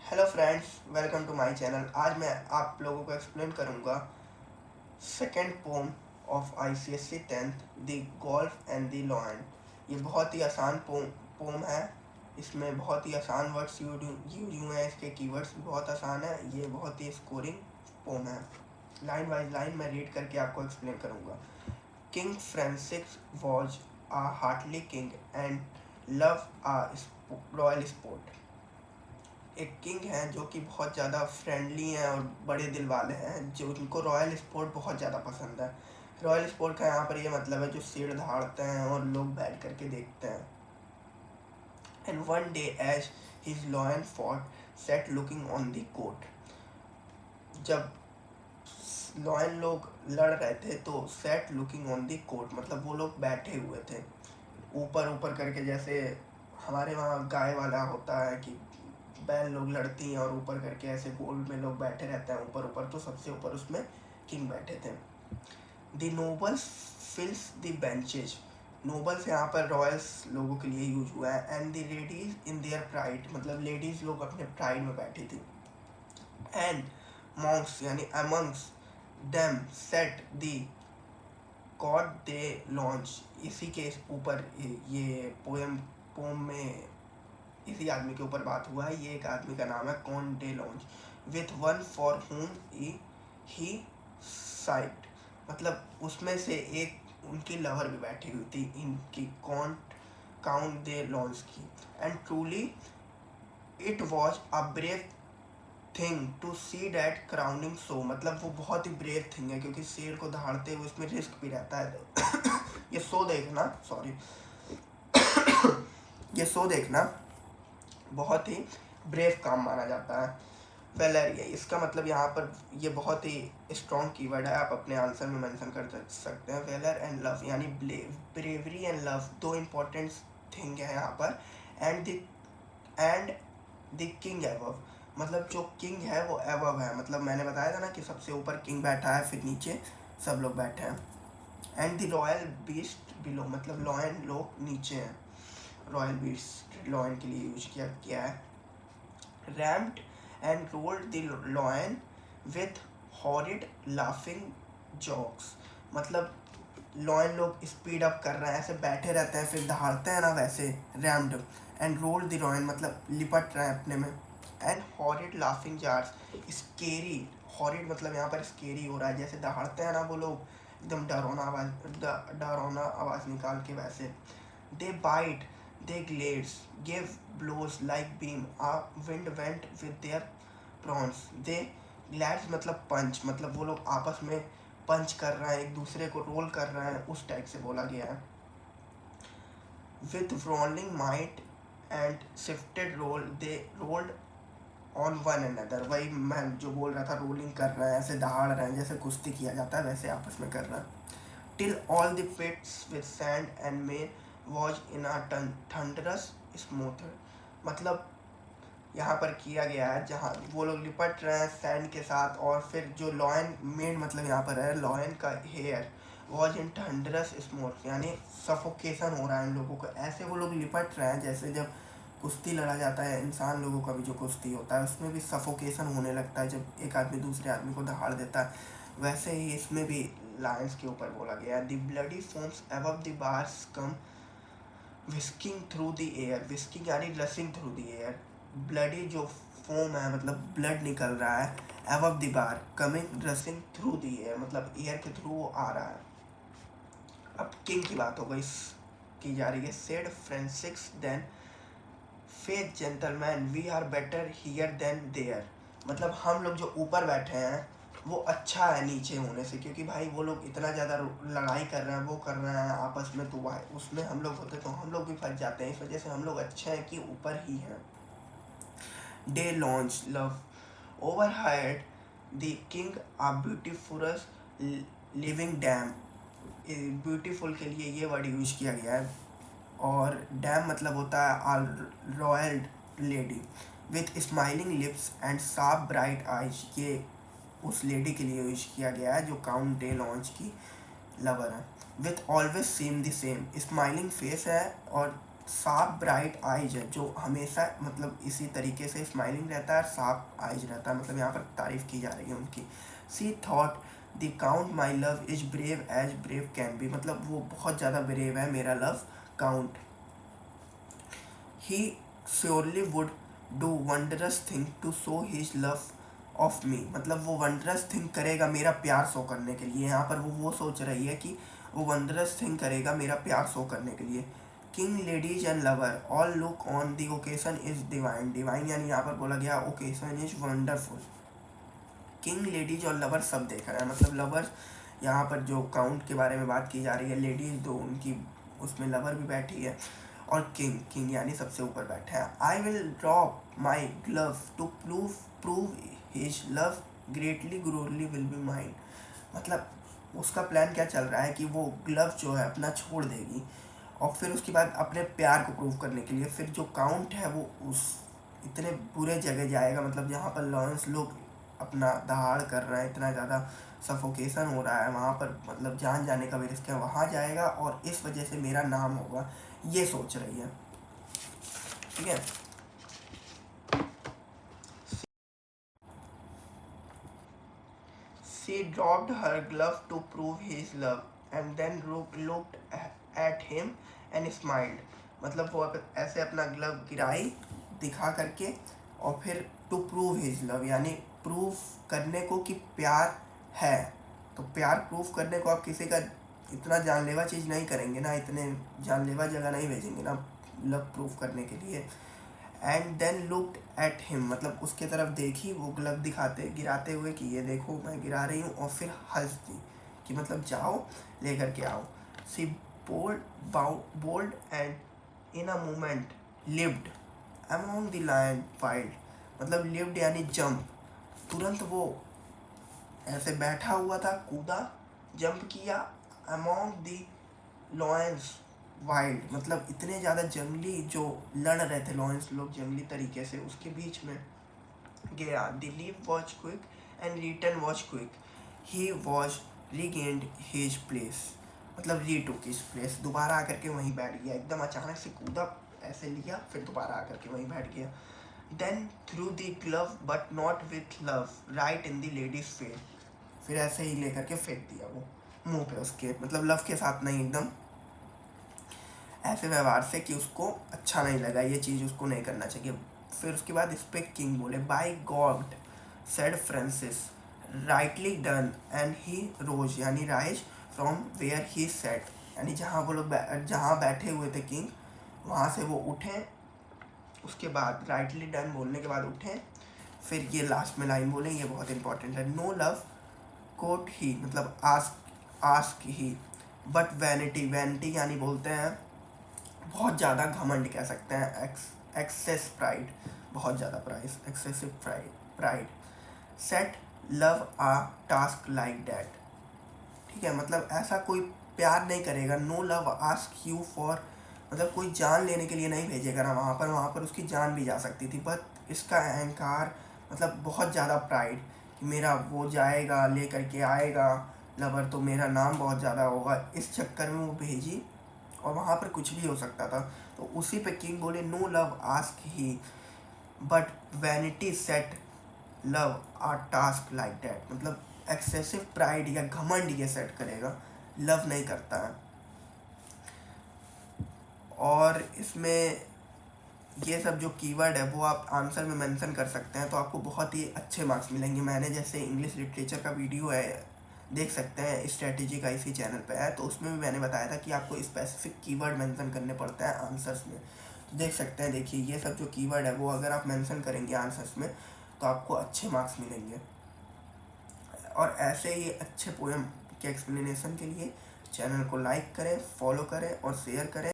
Hello friends, welcome to my channel. आज मैं आप लोगों को एक्सप्लेन करूंगा second poem of ICSC 10th the glove and the lion. ये बहुत ही आसान पोम है। इसमें बहुत ही आसान वर्ड्स यूज हुए हैं। इसके कीवर्ड्स भी बहुत आसान है। ये बहुत ही स्कोरिंग पोम है। लाइन बाय लाइन मैं रीड करके आपको एक्सप्लेन करूंगा। King Francis was a heartily king and love a royal sport। एक किंग हैं जो कि बहुत ज़्यादा फ्रेंडली हैं और बड़े दिल वाले हैं, जो उनको रॉयल स्पोर्ट बहुत ज़्यादा पसंद है। रॉयल स्पोर्ट का यहाँ पर ये मतलब है जो सिर दहाड़ते हैं और लोग बैठ करके देखते हैं। And one day as his lion fought sat looking on the court. जब लॉयन लोग लड़ रहे थे तो sat looking on the court मतलब वो लोग बैठे हुए थे ऊपर ऊपर करके, जैसे हमारे वहाँ गाय वाला होता है कि बैल लोग लड़ती हैं और ऊपर करके ऐसे गोल में लोग बैठे रहते हैं ऊपर ऊपर, तो सबसे ऊपर उसमें किंग बैठे थे। The nobles फिल्स the benches. Nobles यहाँ पर रॉयल्स लोगों के लिए यूज हुआ है। And the ladies in their pride मतलब लेडीज लोग अपने प्राइड में बैठी थी। एंड मॉन्क्स यानी amongst them set the God they launch. इसी के ऊपर ये पोम में इसी आदमी के ऊपर बात हुआ है। ये एक आदमी का नाम है count de Lorge. With one for whom he site मतलब उसमें से एक उनकी लवर भी बैठी हुई थी इनकी काउंट दे लॉन्च की। And truly it was a brave thing to see that crowning show मतलब वो बहुत ही ब्रेव थिंग है क्योंकि शेर को दहाड़ते हुए उसमें रिस्क भी रहता है। ये शो देखना, सॉरी, ये शो देखना बहुत ही ब्रेव काम माना जाता है। वेलर, ये इसका मतलब यहाँ पर ये बहुत ही स्ट्रॉन्ग कीवर्ड है, आप अपने आंसर में मेंशन कर सकते हैं। वेलर एंड लव यानी ब्रेवरी एंड लव दो इम्पोर्टेंट थिंग है यहाँ पर। एंड द किंग एवव मतलब जो किंग है वो एवव है, मतलब मैंने बताया था ना कि सबसे ऊपर किंग बैठा है फिर नीचे सब लोग बैठे हैं। And the royal beast below मतलब लॉयन लोग नीचे हैं। रॉयल बीस्ट लॉयन के लिए यूज किया है। Rammed and rolled the lion with horrid laughing जॉक्स मतलब लॉयन लोग स्पीड अप कर रहे हैं, ऐसे बैठे रहते हैं फिर दहाड़ते हैं ना, वैसे rumped. And rolled the lion मतलब लिपट रहे हैं अपने में। And horrid laughing jars scary. Horrid मतलब यहाँ पर स्केरी हो रहा है, जैसे दहाड़ते हैं ना वो लोग एकदम डरौना आवाज़ निकाल के वैसे। दे bite they glades give blows like beam a wind went with their prawns। they glades मतलब पंच मतलब वो लोग आपस में पंच कर रहे हैं, एक दूसरे को रोल कर रहे हैं, उस टाइप से बोला गया है। with rolling might and shifted roll they rolled on one another। वही मैं जो बोल रहा था, रोलिंग कर रहे हैं, ऐसे दहाड़ रहे हैं, जैसे कुश्ती किया जाता है वैसे आपस में कर रहे हैं। till all the pits with sand and main was in a thunderous smooth मतलब यहाँ पर किया गया है जहाँ वो लोग लिपट रहे हैं सैंड के साथ, और फिर जो लॉयन मेन मतलब यहाँ पर है लॉयन का हेयर वॉज इन थंडरस स्मोथ यानी सफोकेशन हो रहा है इन लोगों को, ऐसे वो लोग लिपट रहे हैं जैसे जब कुश्ती लड़ा जाता है इंसान लोगों का भी जो कुश्ती होता है उसमें भी सफोकेशन होने लगता है जब एक आदमी दूसरे आदमी को दहाड़ देता है, वैसे ही इसमें भी लायंस के ऊपर बोला गया है। The bloody foams above the bars come whisking through the air. Whisking यानी rushing through the air. Bloody जो फोम है मतलब ब्लड निकल रहा है, above the bar coming rushing through the air मतलब एयर के थ्रू वो आ रहा है। अब किंग की बात हो गई की जा रही है। Said Francis then faith gentleman we are better here than there मतलब हम लोग जो ऊपर बैठे हैं वो अच्छा है नीचे होने से, क्योंकि भाई वो लोग इतना ज़्यादा लड़ाई कर रहे हैं, वो कर रहे हैं आपस में, तो भाई उसमें हम लोग होते तो हम लोग भी फंस जाते हैं, इस वजह से हम लोग अच्छे हैं कि ऊपर ही हैं। Day launch love over heard the king a beautiful living dame. Beautiful के लिए ये वर्ड यूज किया गया है, और डैम मतलब होता है royal lady with smiling lips and sharp bright eyes. ये उस लेडी के लिए यूज किया गया है जो काउंट डे लॉन्च की लवर है। With always same the same smiling face है और साफ ब्राइट आइज है, जो हमेशा मतलब इसी तरीके से स्माइलिंग रहता है, साफ आइज रहता है, मतलब यहाँ पर तारीफ की जा रही है उनकी। She thought the count my love is brave as brave can be, मतलब वो बहुत ज़्यादा ब्रेव है मेरा love count. He surely would do wondrous thing to show his love of me, मतलब वो वंडरस थिंग करेगा मेरा प्यार शो करने के लिए। यहाँ पर वो सोच रही है कि वो वंडरस थिंग करेगा मेरा प्यार शो करने के लिए। King ladies and lover all look on the occasion is divine, divine यानी यहाँ पर बोला गया occasion is wonderful. King ladies और लवर सब देख रहे हैं, मतलब लवर्स यहाँ पर जो काउंट के बारे में बात की जा रही है, लेडीज दो उनकी उसमें लवर भी बैठी है, और किंग, किंग यानी सबसे ऊपर बैठा है। I will drop my glove to prove his love greatly glory will be mind, मतलब उसका प्लान क्या चल रहा है कि वो ग्लव जो है अपना छोड़ देगी, और फिर उसके बाद अपने प्यार को प्रूव करने के लिए फिर जो काउंट है वो उस इतने बुरे जगह जाएगा, मतलब जहाँ पर लॉरेंस लोग अपना दहाड़ कर रहा है, इतना ज़्यादा सफोकेशन हो रहा है वहाँ पर, मतलब जान जाने का भी रिस्क है, वहाँ जाएगा और इस वजह से मेरा नाम होगा, ये सोच रही है। ठीक है, she dropped her glove to prove his love and then looked at him and smiled, मतलब वो ऐसे अपना ग्लव गिराई दिखा करके, और फिर टू प्रूव हिज लव यानी प्रूव करने को कि प्यार है, तो प्यार प्रूफ करने को आप किसी का इतना जानलेवा चीज़ नहीं करेंगे ना, इतने जानलेवा जगह नहीं भेजेंगे ना लव प्रूफ करने के लिए। And then looked at him, मतलब उसके तरफ देखी वो ग्लव दिखाते गिराते हुए कि ये देखो मैं गिरा रही हूँ, और फिर हंस दी कि मतलब जाओ लेकर के आओ। She bold and in a moment lived among the lion wild, मतलब लिव्ड यानी जंप, तुरंत वो ऐसे बैठा हुआ था, कूदा, जंप किया, अमॉन्ग द लॉयंस वाइल्ड, मतलब इतने ज़्यादा जंगली जो लड़ रहे थे लॉयंस लोग जंगली तरीके से, उसके बीच में गया। The leap was quick and return was quick, he was regained his place, मतलब रीटुक हिज प्लेस, दोबारा आकर के वहीं बैठ गया, एकदम अचानक से कूदा, ऐसे लिया, फिर दोबारा आकर के वहीं बैठ गया। Then threw the glove but not with love right in the lady's face, फिर ऐसे ही लेकर के फेंक दिया वो मुंह पे उसके, मतलब लव के साथ नहीं, एकदम ऐसे व्यवहार से कि उसको अच्छा नहीं लगा, ये चीज़ उसको नहीं करना चाहिए। फिर उसके बाद इस पर किंग बोले, by God said Francis rightly done, and he rose यानी rise from where he sat, यानी जहाँ वो लोग जहाँ बैठे हुए थे किंग, वहाँ से वो उठे, उसके बाद राइटली डन बोलने के बाद उठे, फिर ये लास्ट में लाइन बोले, ये बहुत इंपॉर्टेंट है। नो लव कोट ही, मतलब ask he, but vanity, vanity यानी बोलते हैं बहुत ज़्यादा घमंड कह सकते हैं, एक्सेस प्राइड, बहुत ज़्यादा price, excessive pride set love a task like that, ठीक है, मतलब ऐसा कोई प्यार नहीं करेगा। No love ask you for, मतलब कोई जान लेने के लिए नहीं भेजेगा ना वहाँ पर उसकी जान भी जा सकती थी, बट इसका अहंकार, मतलब बहुत ज़्यादा प्राइड कि मेरा वो जाएगा ले करके आएगा लवर, तो मेरा नाम बहुत ज़्यादा होगा, इस चक्कर में वो भेजी, और वहाँ पर कुछ भी हो सकता था। तो उसी पे किंग बोले, no love ask he but vanity set love a task like that, मतलब एक्सेसिव प्राइड या घमंड ये सेट करेगा, लव नहीं करता है। और इसमें ये सब जो कीवर्ड है वो आप आंसर में मेंशन कर सकते हैं, तो आपको बहुत ही अच्छे मार्क्स मिलेंगे। मैंने जैसे इंग्लिश लिटरेचर का वीडियो है, देख सकते हैं, स्ट्रेटेजी का इसी चैनल पे है, तो उसमें भी मैंने बताया था कि आपको स्पेसिफिक कीवर्ड मेंशन करने पड़ते हैं आंसर्स में, तो देख सकते हैं। देखिए ये सब जो कीवर्ड है वो अगर आप मेंशन करेंगे आंसर्स में तो आपको अच्छे मार्क्स मिलेंगे। और ऐसे ही अच्छे पोएम के एक्सप्लेनेशन के लिए चैनल को लाइक करें, फॉलो करें और शेयर करें।